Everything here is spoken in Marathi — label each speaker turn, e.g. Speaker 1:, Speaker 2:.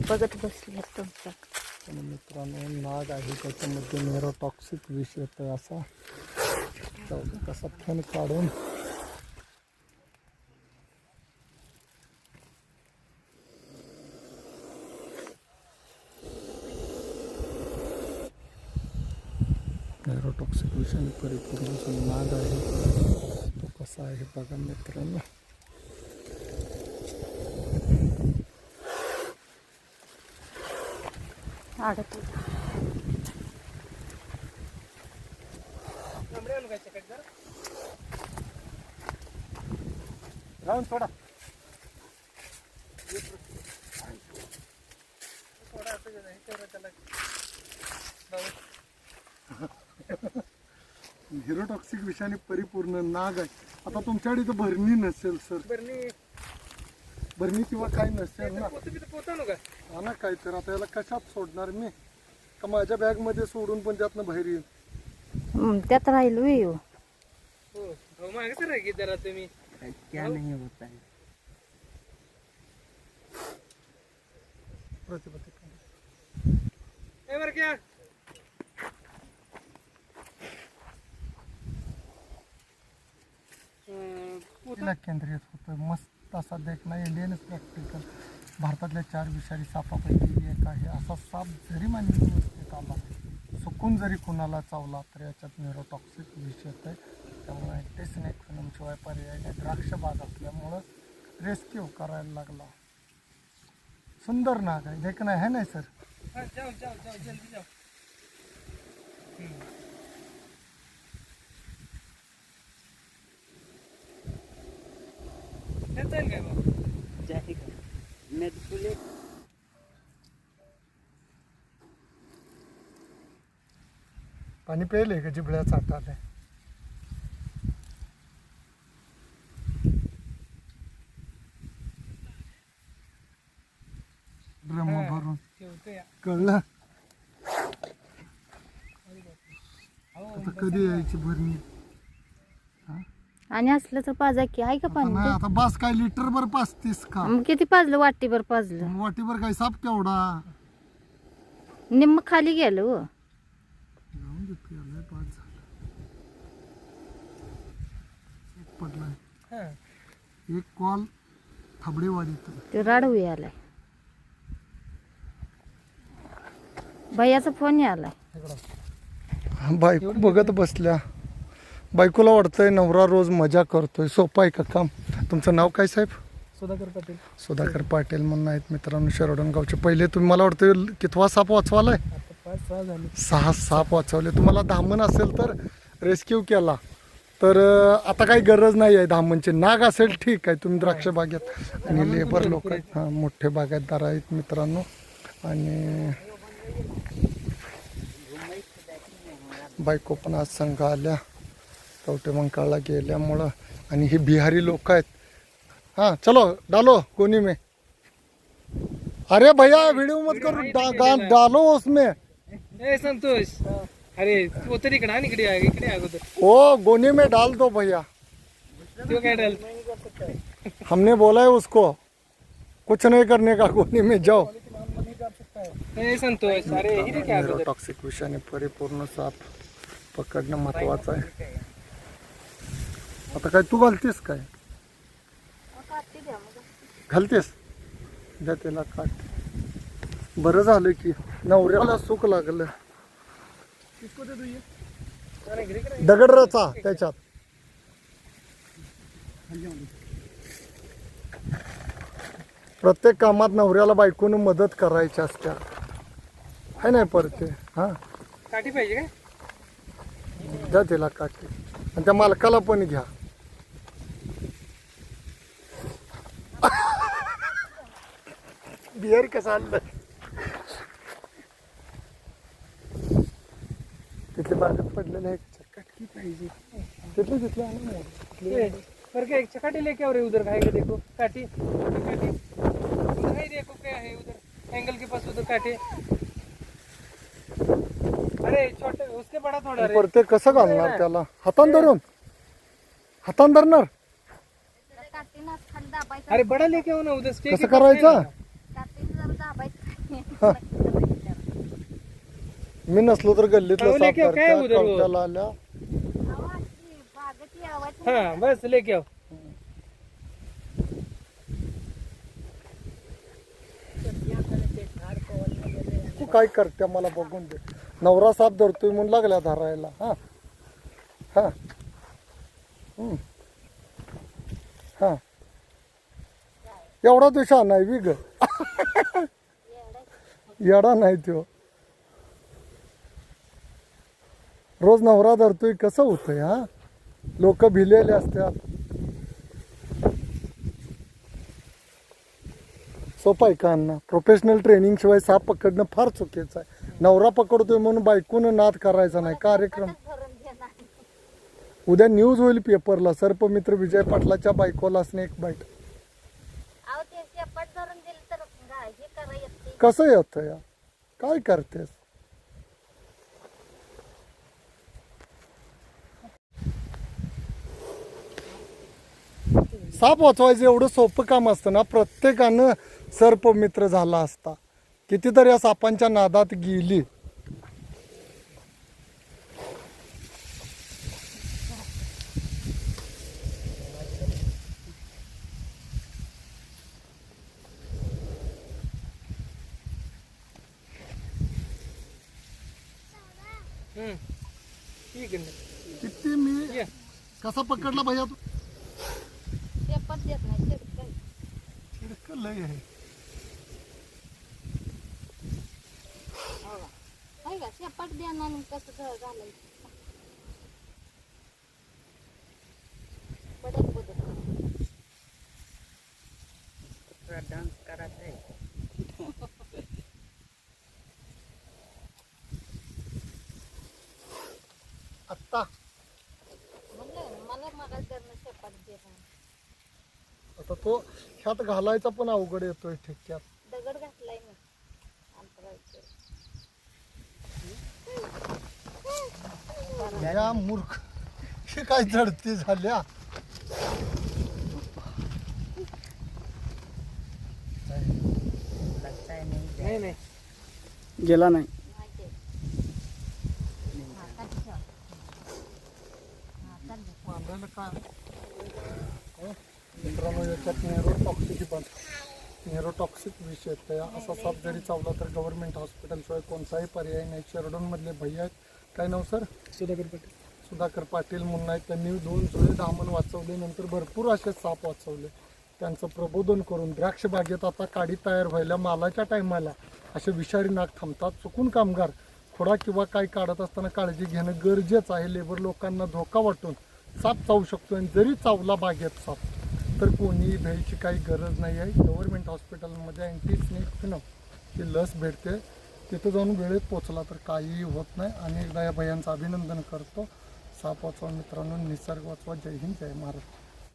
Speaker 1: बघत बसले तुमचा
Speaker 2: मित्रांनो नाग आहे त्याच्यामध्ये न्यूरोटॉक्सिक विष येतोय असा कसा फण काढून न्यूरोटॉक्सिक विषाने परिपूर्ण जो नाग आहे तो कसा आहे बघा मित्रांनो. राहून थोडा न्यूरोटॉक्सिक विषाने परिपूर्ण नाग आहे. आता तुमच्याकडे तर भरणी नसेल सर, भरणी किंवा काही नसेल ना हा ना काय तर आता याला कशात सोडणार मी का माझ्या बॅग मध्ये सोडून पण त्यातनं बाहेर येईल
Speaker 1: त्यात राहिलो येऊ
Speaker 3: तुम्ही क्या नहीं होता है क्या
Speaker 2: केंद्रित होतं मस्त असा देखना इंडियन प्रॅक्टिकल भारतातल्या 4 विषारी सापापैकी एक आहे. असा साप जरी मानवी व्यवस्थेत आला चुकून जरी कुणाला चावला तर याच्यात न्यूरोटॉक्सिक विष येत आहे. त्यामुळे टेस्नेक शिवाय पर्याय नाही. द्राक्ष बाग असल्यामुळं रेस्क्यू करायला लागला. सुंदर नाग आहे देखना है नाही सर.
Speaker 3: जाओ जाओ जाओ जल्दी जाओ.
Speaker 2: पाणी प्यायले का जिबळ्या चाटाले. ड्रम भरून कळलं आता कधी यायची भरणी.
Speaker 1: आणि असलं तर पाजा की आहे का पाणी
Speaker 2: नाही आता बस काय लिटर भर 35 का
Speaker 1: मग किती पाजलं वाटीभर पाजलं
Speaker 2: वाटीभर काय साप केवढा
Speaker 1: निम्म खाली गेलं हो.
Speaker 2: जाऊन दे प्यायला पाच झालं एक पडलाय एक कॉल थाबडेवाडीत
Speaker 1: ते राडू आलाय भैयाचा फोन आलाय.
Speaker 2: बायको बघत बसल्या. बायकोला वाटतंय नवरा रोज मजा करतोय. सोपं आहे का काम. तुमचं नाव काय साहेब.
Speaker 3: सुधाकर पाटील.
Speaker 2: सुधाकर पाटील म्हणून आहेत मित्रांनो शिरोडणगावचे. पहिले तुम्ही मला वाटतं कितवा साप वाचवालाय. 6 साप वाचवले. तुम्हाला धामण असेल तर रेस्क्यू केला तर आता काही गरज नाही आहे धामणची. नाग असेल ठीक आहे. तुम्ही द्राक्ष बागेत आणि लेबर लोक आहेत हां मोठे बागायतदार आहेत मित्रांनो. आणि बायको पण आज संघ आल्या कवटेमंकाळला गेल्यामुळं. आणि ही बिहारी लोक आहेत. हाँ चलो डालो कोनी में. अरे भैया वीडियो मत करो डालो उसमें.
Speaker 3: ए संतोष अरे वो तर इकडे आणि इकडे अगोदर
Speaker 2: ओ गोनी में डाल दो भैया.
Speaker 3: तो काय डाल
Speaker 2: हमने बोला है उसको कुछ नहीं करने का. गोनी में जाओ.
Speaker 3: ए संतोष अरे ही काय अगोदर.
Speaker 2: टॉक्सिक विषाने परिपूर्ण साप पकडणं महत्वाचं आहे. आता काय तू घालतेस काय घालतेस द्या त्याला काट. बरं झालं की नवऱ्याला सुख लागलं. दगड रचा त्याच्यात. प्रत्येक कामात नवऱ्याला बायकोनं मदत करायची असते है नाही परते. हां
Speaker 3: काठी पाहिजे काय.
Speaker 2: द्या त्याला काठी आणि त्या मालकाला पण घ्या. बियर कसं आणलं ते बागेत पडलेले आहे
Speaker 3: चटकी पाहिजे
Speaker 2: तिथले तिथले आहे ना
Speaker 3: ए, पर क्या चकाटी लेके आओ रे उधर खाएगा देखो काटी काटी उधर है देखो क्या है उधर एंगल के पास उधर काटे अरे छोटे उसके बड़ा थोड़ा रे
Speaker 2: पर ते कसं घालणार त्याला हातान धरून हातान धरणार
Speaker 1: काठीनं खाली दाबायचं.
Speaker 3: अरे बड़ा लेके आओ ना उधर स्टेज
Speaker 2: कसं करायचं
Speaker 1: काठीनं जरा दाबायचं.
Speaker 2: मी नसलो तर गल्लीतलं
Speaker 3: चावले
Speaker 2: साफ
Speaker 3: की काय
Speaker 2: करत्या,
Speaker 3: उधर वो?
Speaker 2: कवट्याला आल्या
Speaker 1: आवाज बागेची आवाज
Speaker 3: हाँ बस लेके आओ
Speaker 2: तू काय करते मला बघून दे नवरा साप धरतोय म्हणून लागल्या धरायला हा हा हम्म. हा एवढा दिशा नाही विग येडा नाही तो रोज नवरा धरतोय कसं होतंय हा लोक भिलेले असतात सोपं आहे का अण्णा प्रोफेशनल ट्रेनिंग शिवाय साप पकडणं फार चुकीचं आहे नवरा पकडतोय म्हणून बायकोनं नाद करायचा नाही कार्यक्रम
Speaker 1: भरून देणार.
Speaker 2: उद्या न्यूज होईल पेपरला सर्पमित्र विजय पाटलाच्या बायकोला स्नेक बाईट
Speaker 1: अहो ते शेपट धरून दिलं तर हे करा येते.
Speaker 2: कसं येतं या काय करतेस साप वाचवायचं एवढं सोपं काम असतं ना प्रत्येकानं सर्पमित्र झाला असता कितीतरी या सापांच्या नादात गेली
Speaker 3: ठीक है
Speaker 2: किती मी
Speaker 3: ये
Speaker 2: कसा पकडला भैया तू
Speaker 1: शेपट देत नाही शेपट.
Speaker 2: इतकं लय आहे
Speaker 1: हाय का शेपट देणार आणि कसं घालायचं. बदक बदक.
Speaker 4: डान्स करायचा आहे
Speaker 2: आत्ता
Speaker 1: म्हणलं मला मगाच करणं शेपट देणार.
Speaker 2: आता तो ह्यात घालायचा पण अवघड येतोय ठेक्यात
Speaker 1: दगड घातलाय मी अंतरायचं.
Speaker 2: या मूर्ख हे काय झडती झाल्या
Speaker 4: लगता नहीं
Speaker 3: नहीं नहीं
Speaker 4: गेला नाही
Speaker 1: माहिती आहे. हा, काठी ठेवा. हा, चाल दे.
Speaker 2: बांधायला काय हं? मित्रांनो याच्यात नेरोटॉक्सिक पण नेरोटॉक्सिक विष येतं या असा साप जरी चावला तर गव्हर्नमेंट हॉस्पिटलशिवाय कोणताही पर्याय नाही शेरडोनमधले भैया आहेत काय नाव सर
Speaker 3: सुधाकर पाटील
Speaker 2: सुधाकर पाटील म्हणून आहेत त्यांनी 2 जुळे धामण वाचवले नंतर भरपूर असे साप वाचवले त्यांचं प्रबोधन करून द्राक्ष बागेत आता काडी तयार व्हायला मालाच्या टायमाला असे विषारी नाग थांबतात चुकून कामगार खोडा किंवा काही काढत असताना काळजी घेणं गरजेचं आहे लेबर लोकांना धोका वाटून साप चावू शकतो आणि जरी चावला बागेत साप तर कोणीही भ्यायची काही गरज नाही आहे गव्हर्नमेंट हॉस्पिटलमध्ये अँटी स्नेक फिनम ही लस भेटते तिथं जाऊन वेळेत पोचला तर काहीही होत नाही आणि एकदा या भयांचं अभिनंदन करतो साप वाचवा मित्रांनो निसर्ग वाचवा जय हिंद जय महाराष्ट्र